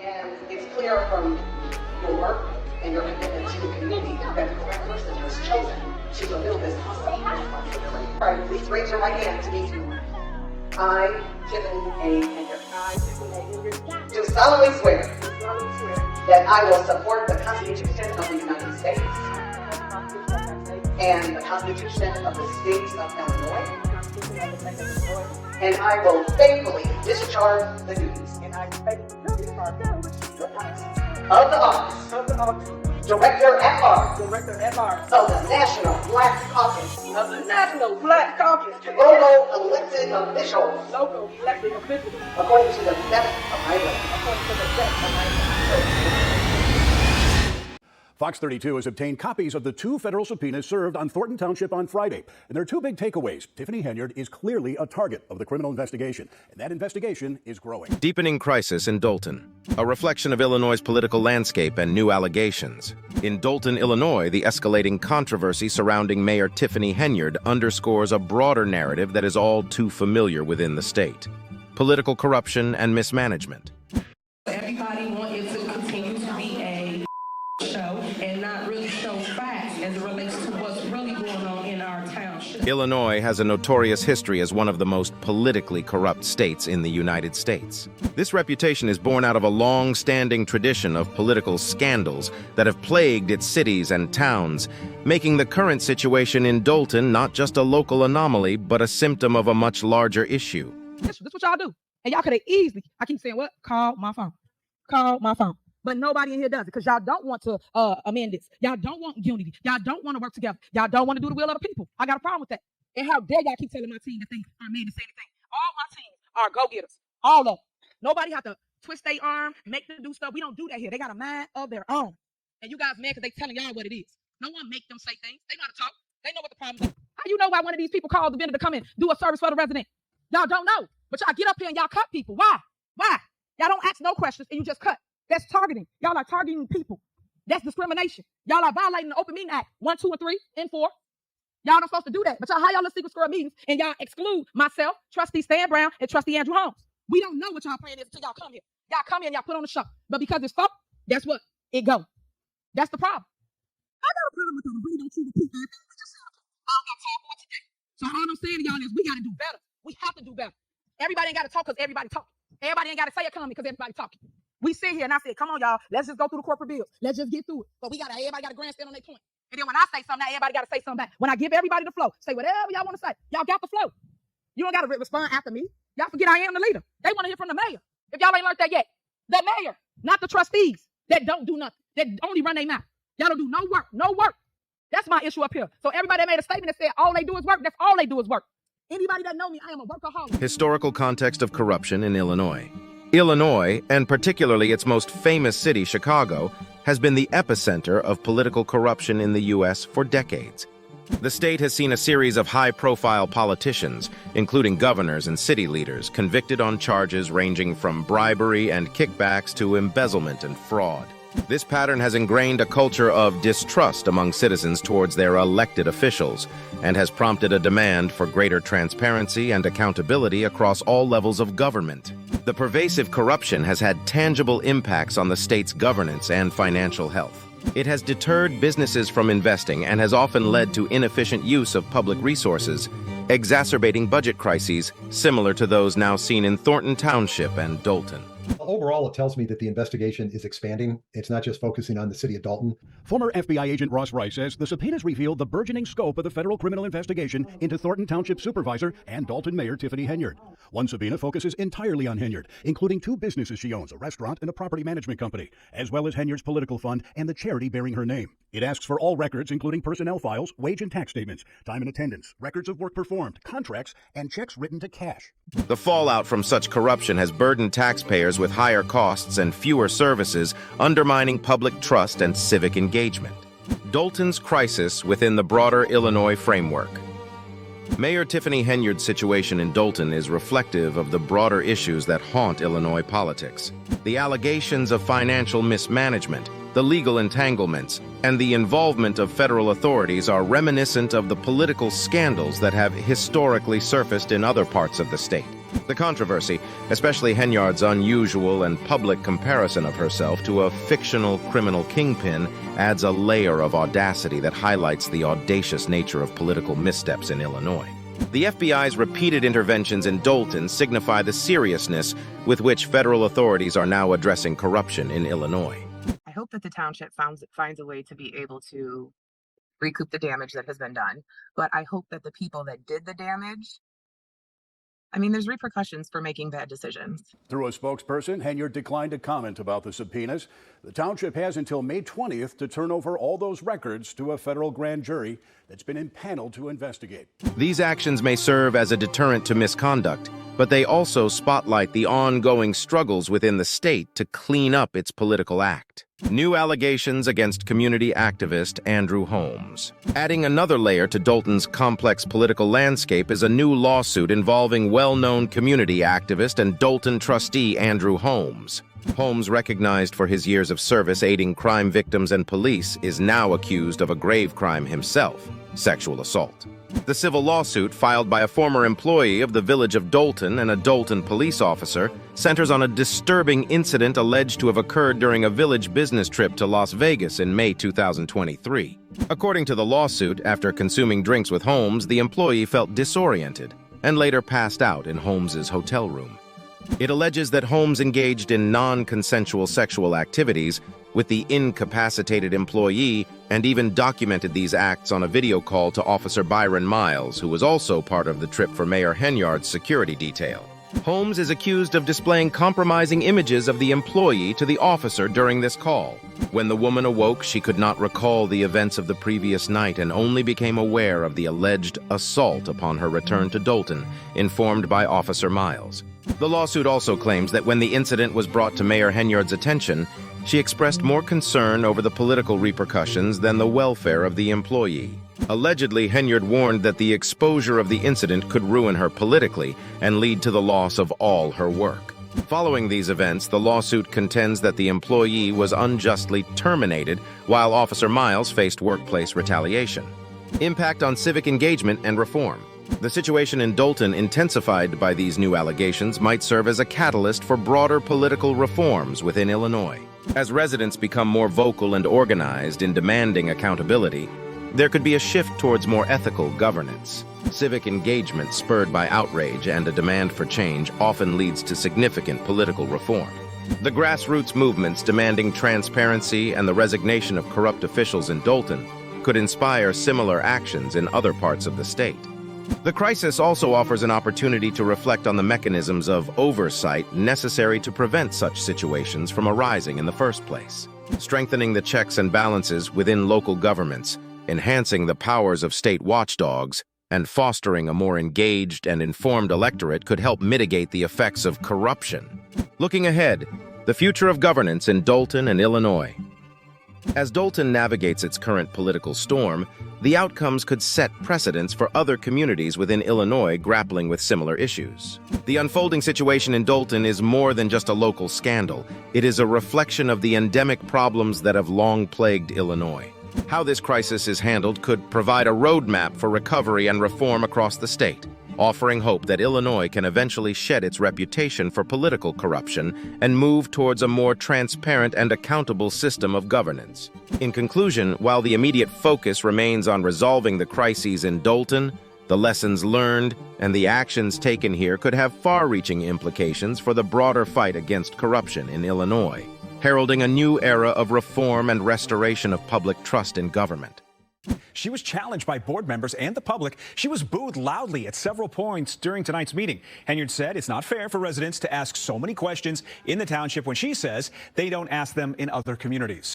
And it's clear from your work and your commitment to the community that the correct person was chosen to fulfill this awesome responsibility. All right, please raise your right hand to meet you. I, Tiffany Henyard, do solemnly swear that I will support the Constitution of the United States and the Constitution of the State of Illinois, and I will faithfully discharge the duties of the office Director at Large of the National Black Caucus, local elected officials, according to the best of my ability. Fox 32 has obtained copies of the 2 federal subpoenas served on Thornton Township on Friday. And there are 2 big takeaways. Tiffany Henyard is clearly a target of the criminal investigation, and that investigation is growing. Deepening crisis in Dolton, a reflection of Illinois' political landscape and new allegations. In Dolton, Illinois, the escalating controversy surrounding Mayor Tiffany Henyard underscores a broader narrative that is all too familiar within the state: political corruption and mismanagement. Everybody wants it to continue to be a show and not really show facts as it relates to what's really going on in our township. Illinois has a notorious history as one of the most politically corrupt states in the United States. This reputation is born out of a long-standing tradition of political scandals that have plagued its cities and towns, making the current situation in Dolton not just a local anomaly, but a symptom of a much larger issue. This what y'all do. And y'all could have easily, I keep saying what? Call my phone. Call my phone. But nobody in here does it because y'all don't want to amend this. Y'all don't want unity. Y'all don't want to work together. Y'all don't want to do the will of the people. I got a problem with that. And how dare y'all keep telling my team that they aren't made to say anything. All my teams are go-getters. All of them. Nobody have to twist their arm, make them do stuff. We don't do that here. They got a mind of their own. And you guys mad because they telling y'all what it is. No one make them say things. They know how to talk. They know what the problems are. How you know why one of these people called the vendor to come in, do a service for the resident? Y'all don't know. But y'all get up here and y'all cut people. Why? Why? Y'all don't ask no questions and you just cut. That's targeting. Y'all are targeting people. That's discrimination. Y'all are violating the Open Meeting Act 1, 2, and 3, and 4. Y'all not supposed to do that. But y'all, how y'all in secret square meetings and y'all exclude myself, Trustee Stan Brown, and Trustee Andrew Holmes. We don't know what y'all plan is until y'all come here. Y'all come here and y'all put on the show. But because it's folk, that's what it go. That's the problem. I got a problem with them. Really don't treat the people. I don't got time for it today. So all I'm saying to y'all is we got to do better. We have to do better. Everybody ain't got to talk because everybody talking. Everybody ain't got to say a comment because everybody talking. We sit here and I said, come on, y'all. Let's just go through the corporate bills. Let's just get through it. But everybody got to grandstand on their point. And then when I say something, now everybody got to say something back. When I give everybody the flow, say whatever y'all want to say. Y'all got the flow. You don't got to respond after me. Y'all forget I am the leader. They want to hear from the mayor. If y'all ain't learned that yet. The mayor, not the trustees that don't do nothing, that only run their mouth. Y'all don't do no work, no work. That's my issue up here. So everybody that made a statement that said all they do is work, that's all they do is work. Anybody that know me, I am a workaholic. Historical context of corruption in Illinois. Illinois, and particularly its most famous city, Chicago, has been the epicenter of political corruption in the U.S. for decades. The state has seen a series of high-profile politicians, including governors and city leaders, convicted on charges ranging from bribery and kickbacks to embezzlement and fraud. This pattern has ingrained a culture of distrust among citizens towards their elected officials and has prompted a demand for greater transparency and accountability across all levels of government. The pervasive corruption has had tangible impacts on the state's governance and financial health. It has deterred businesses from investing and has often led to inefficient use of public resources, exacerbating budget crises similar to those now seen in Thornton Township and Dolton. Overall, it tells me that the investigation is expanding. It's not just focusing on the city of Dolton. Former FBI agent Ross Rice says the subpoenas revealed the burgeoning scope of the federal criminal investigation into Thornton Township Supervisor and Dolton Mayor Tiffany Henyard. One subpoena focuses entirely on Henyard, including 2 businesses she owns, a restaurant and a property management company, as well as Henyard's political fund and the charity bearing her name. It asks for all records, including personnel files, wage and tax statements, time and attendance, records of work performed, contracts, and checks written to cash. The fallout from such corruption has burdened taxpayers with higher costs and fewer services, undermining public trust and civic engagement. Dolton's crisis within the broader Illinois framework. Mayor Tiffany Henyard's situation in Dolton is reflective of the broader issues that haunt Illinois politics. The allegations of financial mismanagement, the legal entanglements, and the involvement of federal authorities are reminiscent of the political scandals that have historically surfaced in other parts of the state. The controversy, especially Henyard's unusual and public comparison of herself to a fictional criminal kingpin, adds a layer of audacity that highlights the audacious nature of political missteps in Illinois. The FBI's repeated interventions in Dolton signify the seriousness with which federal authorities are now addressing corruption in Illinois. I hope that the township finds a way to be able to recoup the damage that has been done. But I hope that the people that did the damage, there's repercussions for making bad decisions. Through a spokesperson, Henyard declined to comment about the subpoenas. The township has until May 20th to turn over all those records to a federal grand jury that's been impaneled to investigate. These actions may serve as a deterrent to misconduct, but they also spotlight the ongoing struggles within the state to clean up its political act. New allegations against community activist Andrew Holmes. Adding another layer to Dolton's complex political landscape is a new lawsuit involving well-known community activist and Dolton trustee Andrew Holmes. Holmes, recognized for his years of service aiding crime victims and police, is now accused of a grave crime himself, sexual assault. The civil lawsuit, filed by a former employee of the village of Dolton and a Dolton police officer, centers on a disturbing incident alleged to have occurred during a village business trip to Las Vegas in May 2023. According to the lawsuit, after consuming drinks with Holmes, the employee felt disoriented and later passed out in Holmes's hotel room. It alleges that Holmes engaged in non-consensual sexual activities with the incapacitated employee and even documented these acts on a video call to Officer Byron Miles, who was also part of the trip for Mayor Henyard's security detail. Holmes is accused of displaying compromising images of the employee to the officer during this call. When the woman awoke, she could not recall the events of the previous night and only became aware of the alleged assault upon her return to Dolton, informed by Officer Miles. The lawsuit also claims that when the incident was brought to Mayor Henyard's attention, she expressed more concern over the political repercussions than the welfare of the employee. Allegedly, Henyard warned that the exposure of the incident could ruin her politically and lead to the loss of all her work. Following these events, the lawsuit contends that the employee was unjustly terminated while Officer Miles faced workplace retaliation. Impact on civic engagement and reform. The situation in Dolton, intensified by these new allegations, might serve as a catalyst for broader political reforms within Illinois. As residents become more vocal and organized in demanding accountability, there could be a shift towards more ethical governance. Civic engagement spurred by outrage and a demand for change often leads to significant political reform. The grassroots movements demanding transparency and the resignation of corrupt officials in Dolton could inspire similar actions in other parts of the state. The crisis also offers an opportunity to reflect on the mechanisms of oversight necessary to prevent such situations from arising in the first place. Strengthening the checks and balances within local governments, enhancing the powers of state watchdogs, and fostering a more engaged and informed electorate could help mitigate the effects of corruption. Looking ahead, the future of governance in Dolton and Illinois. As Dolton navigates its current political storm, the outcomes could set precedents for other communities within Illinois grappling with similar issues. The unfolding situation in Dolton is more than just a local scandal. It is a reflection of the endemic problems that have long plagued Illinois. How this crisis is handled could provide a roadmap for recovery and reform across the state, offering hope that Illinois can eventually shed its reputation for political corruption and move towards a more transparent and accountable system of governance. In conclusion, while the immediate focus remains on resolving the crises in Dolton, the lessons learned and the actions taken here could have far-reaching implications for the broader fight against corruption in Illinois, heralding a new era of reform and restoration of public trust in government. She was challenged by board members and the public. She was booed loudly at several points during tonight's meeting. Henyard said it's not fair for residents to ask so many questions in the township when she says they don't ask them in other communities.